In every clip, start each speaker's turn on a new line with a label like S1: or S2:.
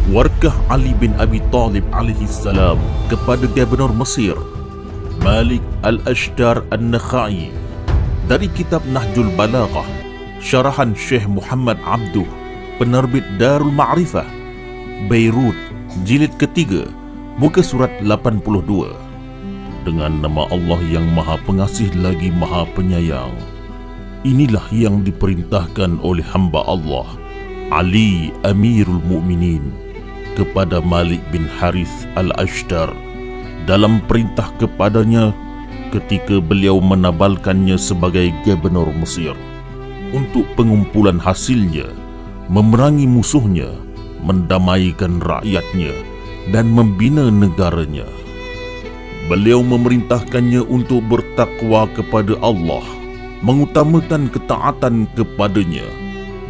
S1: Warkah Ali bin Abi Thalib alaihi salam kepada Gubernur Mesir Malik Al-Ashdar An-Nakhai dari kitab Nahjul Balaghah, syarahan Syekh Muhammad Abduh, penerbit Darul Ma'rifah, Beirut, jilid ketiga, muka surat 82. Dengan nama Allah yang Maha Pengasih lagi Maha Penyayang. Inilah yang diperintahkan oleh hamba Allah Ali Amirul Mukminin kepada Malik bin Harith Al-Ashdar dalam perintah kepadanya ketika beliau menabalkannya sebagai Gubernur Mesir untuk pengumpulan hasilnya, memerangi musuhnya, mendamaikan rakyatnya dan membina negaranya. Beliau memerintahkannya untuk bertakwa kepada Allah, mengutamakan ketaatan kepadanya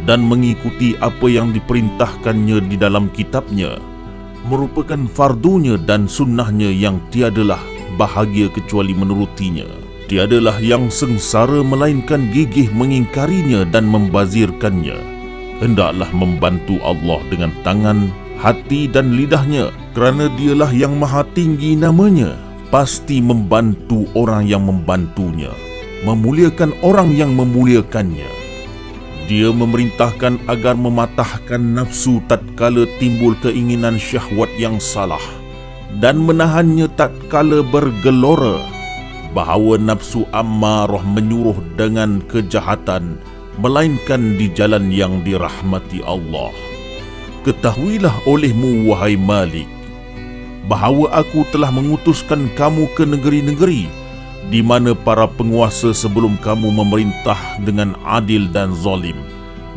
S1: dan mengikuti apa yang diperintahkannya di dalam kitabnya, merupakan fardunya dan sunnahnya yang tiadalah bahagia kecuali menurutinya. Tiadalah yang sengsara melainkan gigih mengingkarinya dan membazirkannya. Hendaklah membantu Allah dengan tangan, hati dan lidahnya, kerana dialah yang maha tinggi namanya. Pasti membantu orang yang membantunya, memuliakan orang yang memuliakannya. Dia memerintahkan agar mematahkan nafsu tatkala timbul keinginan syahwat yang salah dan menahannya tatkala bergelora, bahawa nafsu ammarah menyuruh dengan kejahatan melainkan di jalan yang dirahmati Allah. Ketahuilah olehmu wahai Malik, bahawa aku telah mengutuskan kamu ke negeri-negeri di mana para penguasa sebelum kamu memerintah dengan adil dan zalim,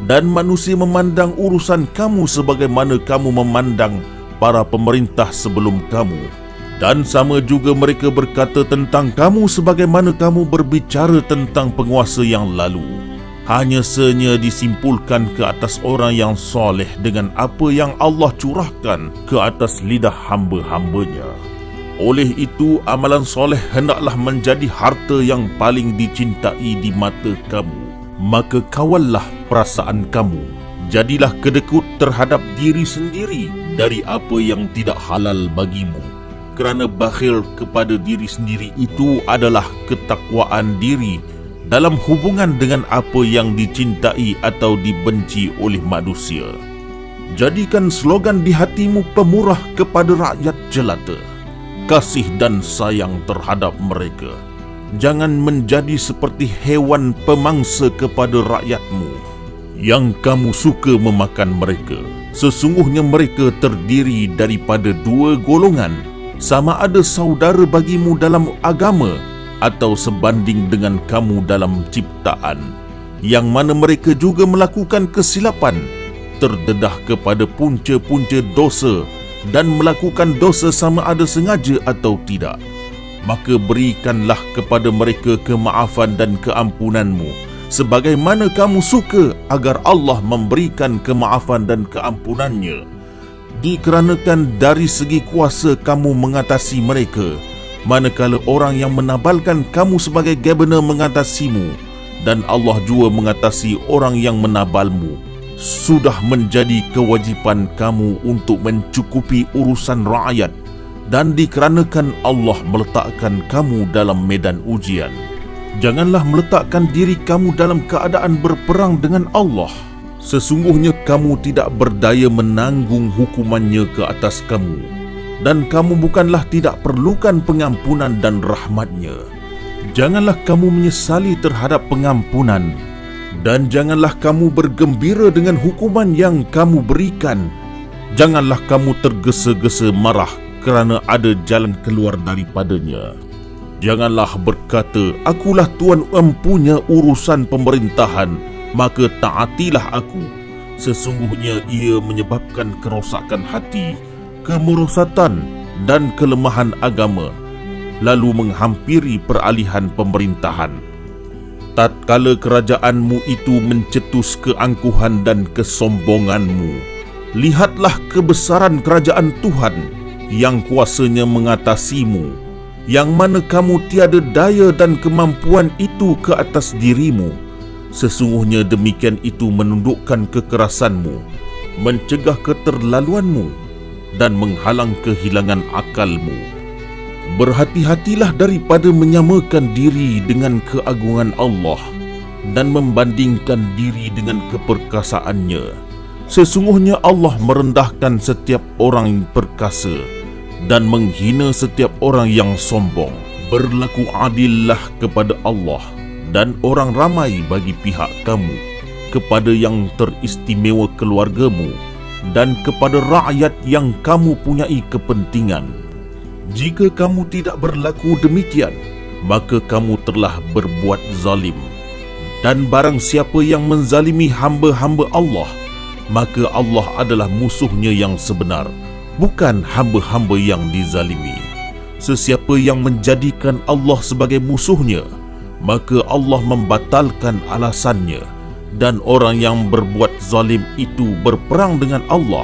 S1: dan manusia memandang urusan kamu sebagaimana kamu memandang para pemerintah sebelum kamu, dan sama juga mereka berkata tentang kamu sebagaimana kamu berbicara tentang penguasa yang lalu. Hanya sahaja disimpulkan ke atas orang yang soleh dengan apa yang Allah curahkan ke atas lidah hamba-hambanya. Oleh itu, amalan soleh hendaklah menjadi harta yang paling dicintai di mata kamu. Maka kawallah perasaan kamu. Jadilah kedekut terhadap diri sendiri dari apa yang tidak halal bagimu. Kerana bakhil kepada diri sendiri itu adalah ketakwaan diri dalam hubungan dengan apa yang dicintai atau dibenci oleh manusia. Jadikan slogan di hatimu pemurah kepada rakyat jelata, kasih dan sayang terhadap mereka. Jangan menjadi seperti hewan pemangsa kepada rakyatmu yang kamu suka memakan mereka. Sesungguhnya mereka terdiri daripada dua golongan, sama ada saudara bagimu dalam agama atau sebanding dengan kamu dalam ciptaan, yang mana mereka juga melakukan kesilapan, terdedah kepada punca-punca dosa dan melakukan dosa sama ada sengaja atau tidak. Maka berikanlah kepada mereka kemaafan dan keampunanmu, sebagaimana kamu suka agar Allah memberikan kemaafan dan keampunannya. Dikarenakan dari segi kuasa kamu mengatasi mereka, manakala orang yang menabalkan kamu sebagai gubernur mengatasimu, dan Allah juga mengatasi orang yang menabalmu. Sudah menjadi kewajipan kamu untuk mencukupi urusan rakyat, dan dikarenakan Allah meletakkan kamu dalam medan ujian, janganlah meletakkan diri kamu dalam keadaan berperang dengan Allah. Sesungguhnya kamu tidak berdaya menanggung hukumannya ke atas kamu, dan kamu bukanlah tidak perlukan pengampunan dan rahmatnya. Janganlah kamu menyesali terhadap pengampunan, dan janganlah kamu bergembira dengan hukuman yang kamu berikan. Janganlah kamu tergesa-gesa marah kerana ada jalan keluar daripadanya. Janganlah berkata, akulah tuan empunya urusan pemerintahan, maka taatilah aku. Sesungguhnya ia menyebabkan kerosakan hati, kemerosatan dan kelemahan agama, lalu menghampiri peralihan pemerintahan. Tatkala kerajaanmu itu mencetus keangkuhan dan kesombonganmu, lihatlah kebesaran kerajaan Tuhan yang kuasanya mengatasimu, yang mana kamu tiada daya dan kemampuan itu ke atas dirimu. Sesungguhnya demikian itu menundukkan kekerasanmu, mencegah keterlaluanmu, dan menghalang kehilangan akalmu. Berhati-hatilah daripada menyamakan diri dengan keagungan Allah dan membandingkan diri dengan keperkasaannya. Sesungguhnya Allah merendahkan setiap orang perkasa dan menghina setiap orang yang sombong. Berlaku adillah kepada Allah dan orang ramai bagi pihak kamu, kepada yang teristimewa keluargamu dan kepada rakyat yang kamu punyai kepentingan. Jika kamu tidak berlaku demikian, maka kamu telah berbuat zalim. Dan barang siapa yang menzalimi hamba-hamba Allah, maka Allah adalah musuhnya yang sebenar, bukan hamba-hamba yang dizalimi. Sesiapa yang menjadikan Allah sebagai musuhnya, maka Allah membatalkan alasannya, dan orang yang berbuat zalim itu berperang dengan Allah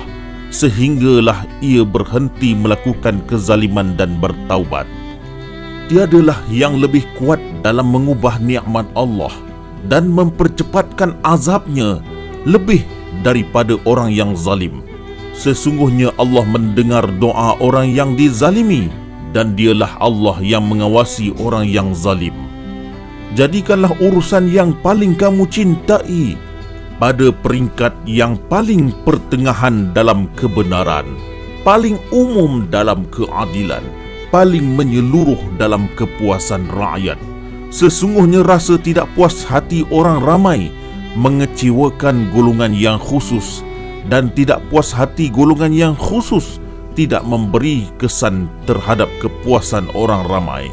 S1: sehinggalah ia berhenti melakukan kezaliman dan bertaubat. Tiadalah yang lebih kuat dalam mengubah nikmat Allah dan mempercepatkan azabnya lebih daripada orang yang zalim. Sesungguhnya Allah mendengar doa orang yang dizalimi, dan dialah Allah yang mengawasi orang yang zalim. Jadikanlah urusan yang paling kamu cintai pada peringkat yang paling pertengahan dalam kebenaran, paling umum dalam keadilan, paling menyeluruh dalam kepuasan rakyat. Sesungguhnya rasa tidak puas hati orang ramai mengecewakan golongan yang khusus, dan tidak puas hati golongan yang khusus tidak memberi kesan terhadap kepuasan orang ramai.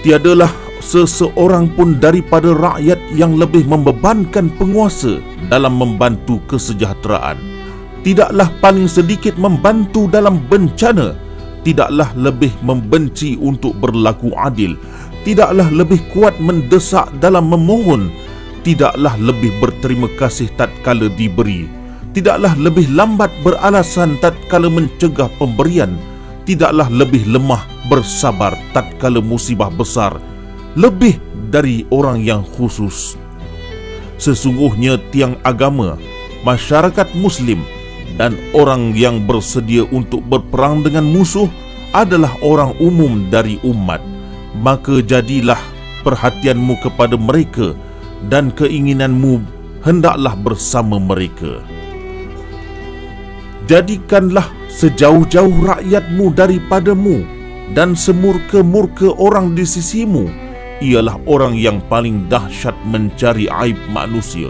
S1: Tiadalah seseorang pun daripada rakyat yang lebih membebankan penguasa dalam membantu kesejahteraan. Tidaklah paling sedikit membantu dalam bencana. Tidaklah lebih membenci untuk berlaku adil. Tidaklah lebih kuat mendesak dalam memohon. Tidaklah lebih berterima kasih tatkala diberi. Tidaklah lebih lambat beralasan tatkala mencegah pemberian. Tidaklah lebih lemah bersabar tatkala musibah besar, lebih dari orang yang khusus. Sesungguhnya tiang agama, masyarakat Muslim dan orang yang bersedia untuk berperang dengan musuh adalah orang umum dari umat. Maka jadilah perhatianmu kepada mereka dan keinginanmu hendaklah bersama mereka. Jadikanlah sejauh-jauh rakyatmu daripadamu, dan semurka-murka orang di sisimu ialah orang yang paling dahsyat mencari aib manusia.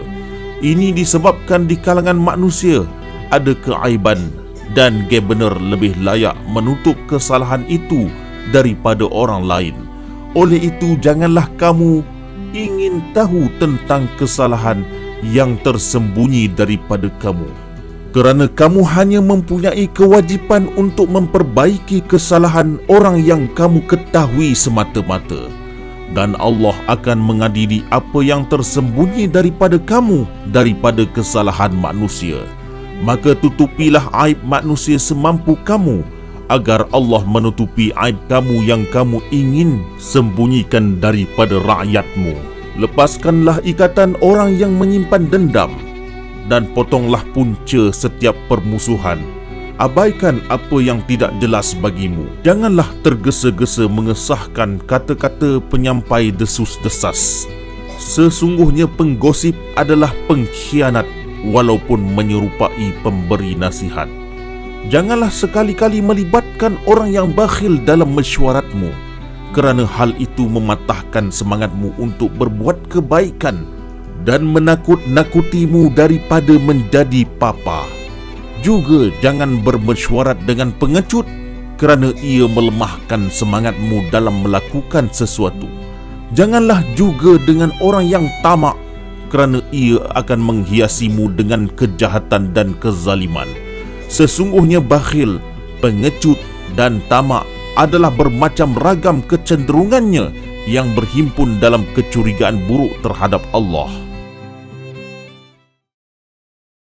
S1: Ini disebabkan di kalangan manusia ada keaiban, dan benar lebih layak menutup kesalahan itu daripada orang lain. Oleh itu janganlah kamu ingin tahu tentang kesalahan yang tersembunyi daripada kamu, kerana kamu hanya mempunyai kewajipan untuk memperbaiki kesalahan orang yang kamu ketahui semata-mata. Dan Allah akan mengadili apa yang tersembunyi daripada kamu daripada kesalahan manusia. Maka tutupilah aib manusia semampu kamu, agar Allah menutupi aib kamu yang kamu ingin sembunyikan daripada rakyatmu. Lepaskanlah ikatan orang yang menyimpan dendam, dan potonglah punca setiap permusuhan. Abaikan apa yang tidak jelas bagimu. Janganlah tergesa-gesa mengesahkan kata-kata penyampai desus-desas. Sesungguhnya penggosip adalah pengkhianat walaupun menyerupai pemberi nasihat. Janganlah sekali-kali melibatkan orang yang bakhil dalam mesyuaratmu, kerana hal itu mematahkan semangatmu untuk berbuat kebaikan dan menakut-nakutimu daripada menjadi papa. Juga jangan bermesyuarat dengan pengecut, kerana ia melemahkan semangatmu dalam melakukan sesuatu. Janganlah juga dengan orang yang tamak, kerana ia akan menghiasimu dengan kejahatan dan kezaliman. Sesungguhnya bakhil, pengecut dan tamak adalah bermacam ragam kecenderungannya yang berhimpun dalam kecurigaan buruk terhadap Allah.